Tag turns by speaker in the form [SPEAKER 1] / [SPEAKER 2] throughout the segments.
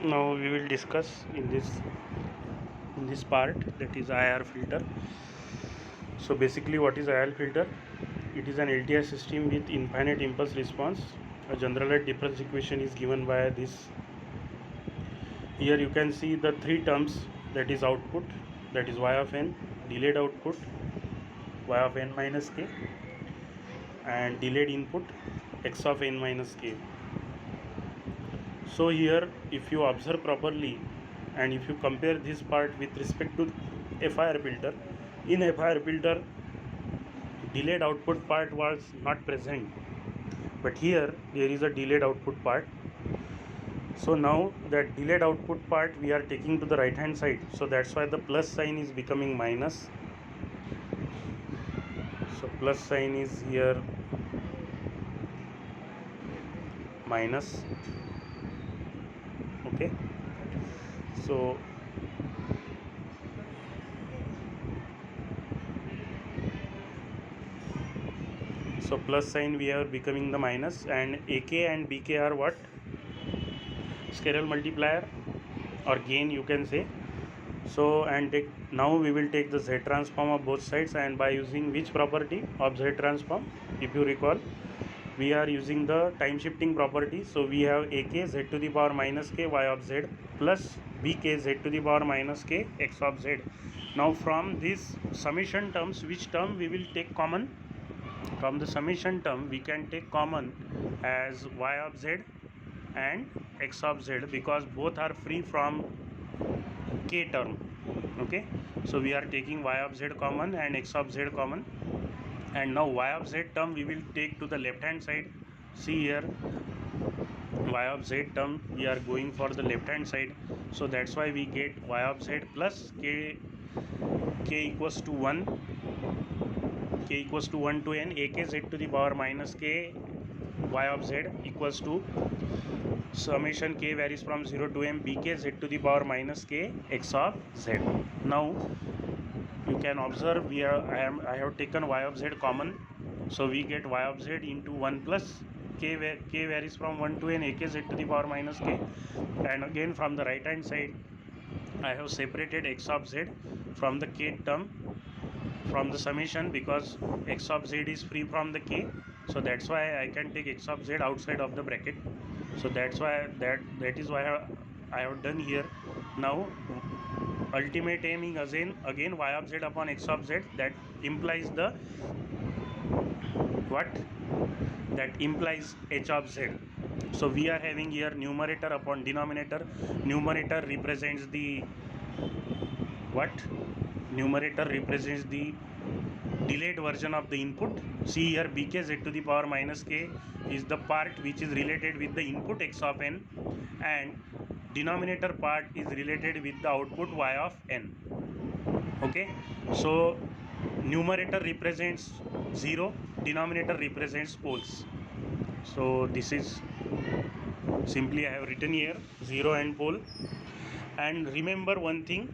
[SPEAKER 1] Now we will discuss in this part, that is IR filter. So basically, what is IR filter? It is an LTI system with infinite impulse response. A generalized difference equation is given by this. Here you can see the three terms, that is output, that is y of n, delayed output y of n minus k, and delayed input x of n minus k. So here, if you observe properly and if you compare this part with respect to FIR filter, in FIR filter delayed output part was not present, but here there is a delayed output part. So now that delayed output part we are taking to the right hand side, so that's why the plus sign is becoming minus. So plus sign is here minus. Okay, so plus sign we are becoming the minus, and AK and BK are what? Scalar multiplier or gain, you can say. So now we will take the Z transform of both sides, and by using which property of Z transform? If you recall, we are using the time shifting property. So we have AK Z to the power minus K Y of Z plus BK Z to the power minus K X of Z. Now from this summation terms, which term we will take common? From the summation term we can take common as Y of Z and X of Z, because both are free from K term. Okay, so we are taking Y of Z common and X of Z common, and now Y of Z term we will take to the left hand side. See here, Y of Z term we are going for the left hand side, so that's why we get Y of Z plus K equals to 1, K equals to 1 to n AK Z to the power minus K Y of Z equals to summation K varies from 0 to m BK Z to the power minus K X of Z. Now you can observe I have taken Y of Z common, so we get Y of Z into 1 plus K varies from 1 to n AK Z to the power minus K, and again from the right hand side I have separated X of Z from the K term from the summation, because X of Z is free from the K, so that's why I can take X of Z outside of the bracket. So that's why that is why I have done here. Now ultimate aiming again Y of Z upon X of Z, that implies the what? That implies H of Z. So we are having here numerator upon denominator. Numerator represents the what? Numerator represents the delayed version of the input. See here, BK Z to the power minus K is the part which is related with the input X of n, and denominator part is related with the output Y of n. Okay, so numerator represents 0, denominator represents poles. So this is simply I have written here 0 and pole. And remember one thing,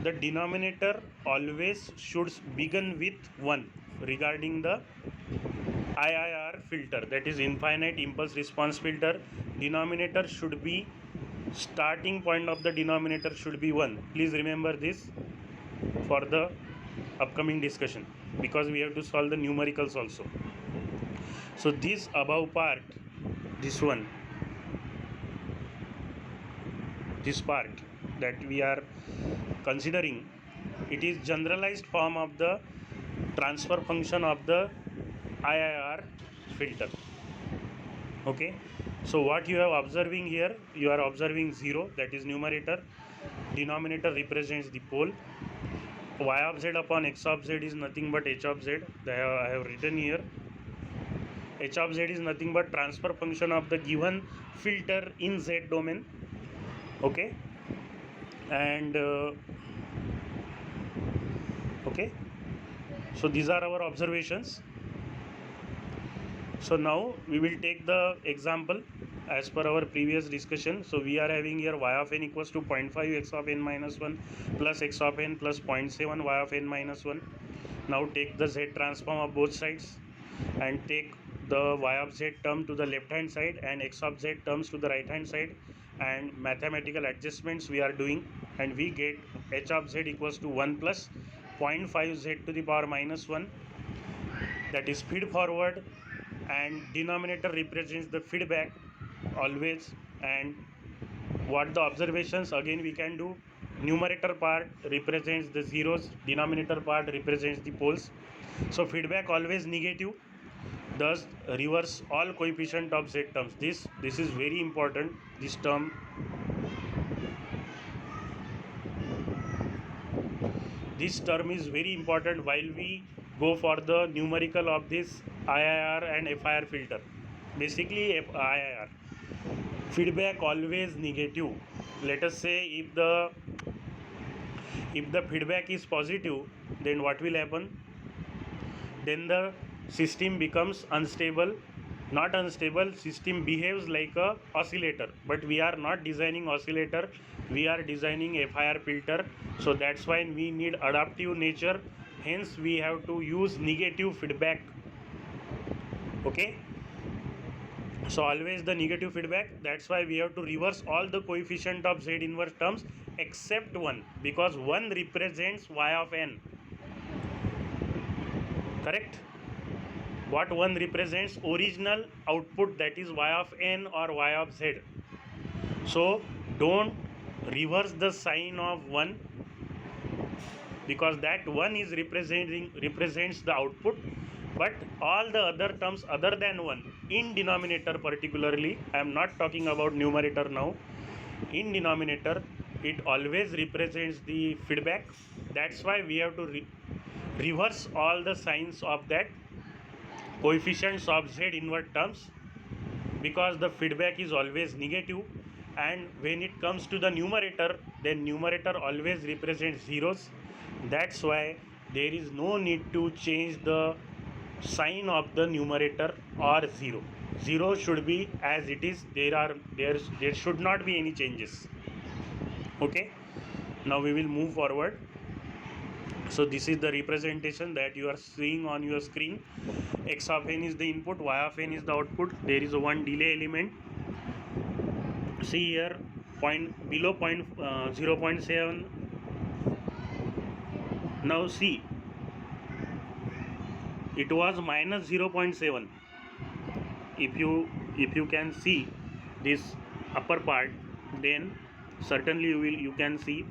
[SPEAKER 1] the denominator always should begin with 1 regarding the IIR filter, that is infinite impulse response filter. Denominator should be, starting point of the denominator should be 1. Please remember this for the upcoming discussion, because we have to solve the numericals also. So this above part, this part that we are considering, it is generalized form of the transfer function of the IIR filter. Okay, so what you are observing here, you are observing 0, that is numerator. Denominator represents the pole. Y of Z upon X of Z is nothing but H of Z. I have written here. H of Z is nothing but transfer function of the given filter in Z domain. Okay, and okay, so these are our observations. So now we will take the example as per our previous discussion. So we are having here Y of n equals to 0.5 X of n minus 1 plus X of n plus 0.7 Y of n minus 1. Now take the Z transform of both sides and take the Y of Z term to the left hand side and X of Z terms to the right hand side, and mathematical adjustments we are doing, and we get h of z equals to 1 plus 0.5 z to the power minus 1, that is feed forward, and denominator represents the feedback always. And what the observations again we can do, numerator part represents the zeros, denominator part represents the poles. So feedback always negative, thus reverse all coefficient of z terms. This is very important, this term. This term is very important while we go for the numerical of this IIR and FIR filter. Basically IIR feedback always negative. Let us say if the feedback is positive, then what will happen? Then the system becomes unstable. Not unstable, system behaves like a oscillator, but we are not designing oscillator, we are designing FIR filter. So that's why we need adaptive nature, hence we have to use negative feedback. Okay, so always the negative feedback, that's why we have to reverse all the coefficient of z inverse terms except one, because one represents y of n. Correct? What one represents? Original output, that is y of n or y of z. So don't reverse the sign of 1, because that 1 is represents the output, but all the other terms other than 1 in denominator, particularly I am not talking about numerator now, in denominator it always represents the feedback. That's why we have to reverse all the signs of that coefficients of z inverse terms, because the feedback is always negative. And when it comes to the numerator, then numerator always represents zeros. That's why there is no need to change the sign of the numerator or 0. 0 should be as it is. There should not be any changes. Okay, now we will move forward. So this is the representation that you are seeing on your screen. X of n is the input, y of n is the output. There is a one delay element. See here, below 0.7. Now see, it was minus 0.7. If you can see this upper part, then certainly you can see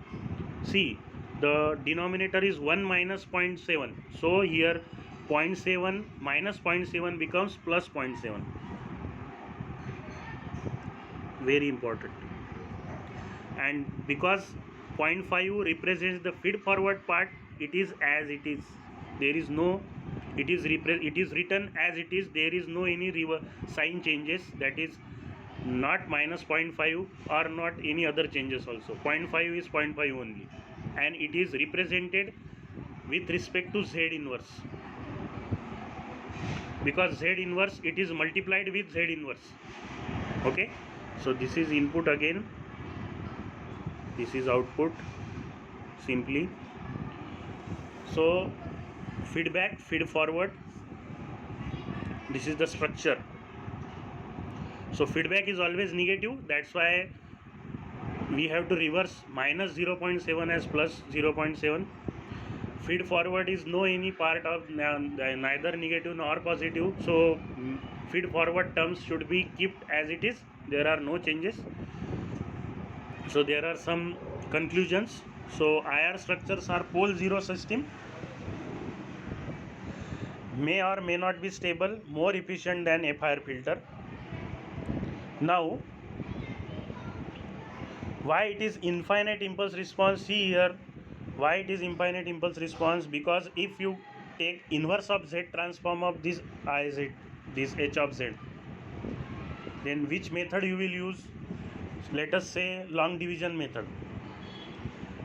[SPEAKER 1] the denominator is 1 minus 0.7. So here 0.7 minus 0.7 becomes plus 0.7. Very important. And because 0.5 represents the feed forward part, it is as it is. There is no, it is written as it is. There is no any sign changes. That is not minus 0.5 or not any other changes also. 0.5 is 0.5 only, and it is represented with respect to z inverse, because z inverse, it is multiplied with z inverse. Okay, so this is input again, this is output simply. So feedback, feed forward, this is the structure. So feedback is always negative, that's why we have to reverse minus 0.7 as plus 0.7. Feed forward is no any part of neither negative nor positive, so feed forward terms should be kept as it is. There are no changes. So there are some conclusions. So IR structures are pole zero system, may or may not be stable, more efficient than FIR filter. Now why it is infinite impulse response? See here, why it is infinite impulse response? Because if you take inverse of z transform of this IZ, this h of z, then which method you will use? Let us say long division method.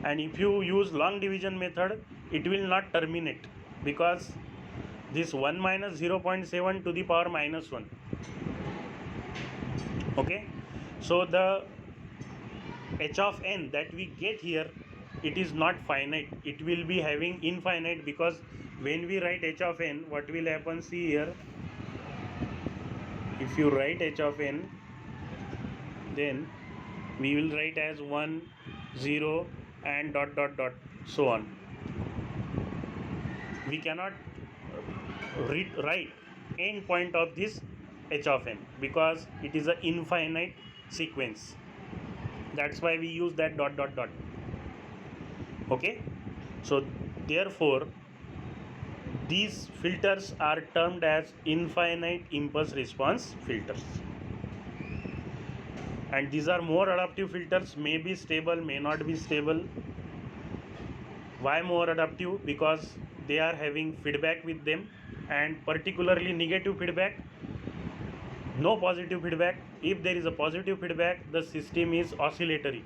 [SPEAKER 1] And if you use long division method, it will not terminate, because this 1 minus 0.7 to the power minus 1. Okay, so the h of n that we get here, it is not finite, it will be having infinite, because when we write h of n, what will happen? See here, if you write h of n, then we will write as 1, 0 and dot dot dot, so on. We cannot write end point of this h of n because it is an infinite sequence. That's why we use that dot dot dot. Okay, so therefore these filters are termed as infinite impulse response filters, and these are more adaptive filters, may be stable, may not be stable. Why more adaptive? Because they are having feedback with them, and particularly negative feedback, no positive feedback. If there is a positive feedback, the system is oscillatory.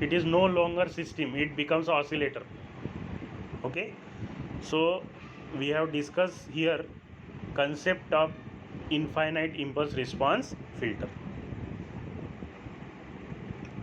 [SPEAKER 1] It is no longer system, it becomes oscillator. Okay, so we have discussed here concept of infinite impulse response filter.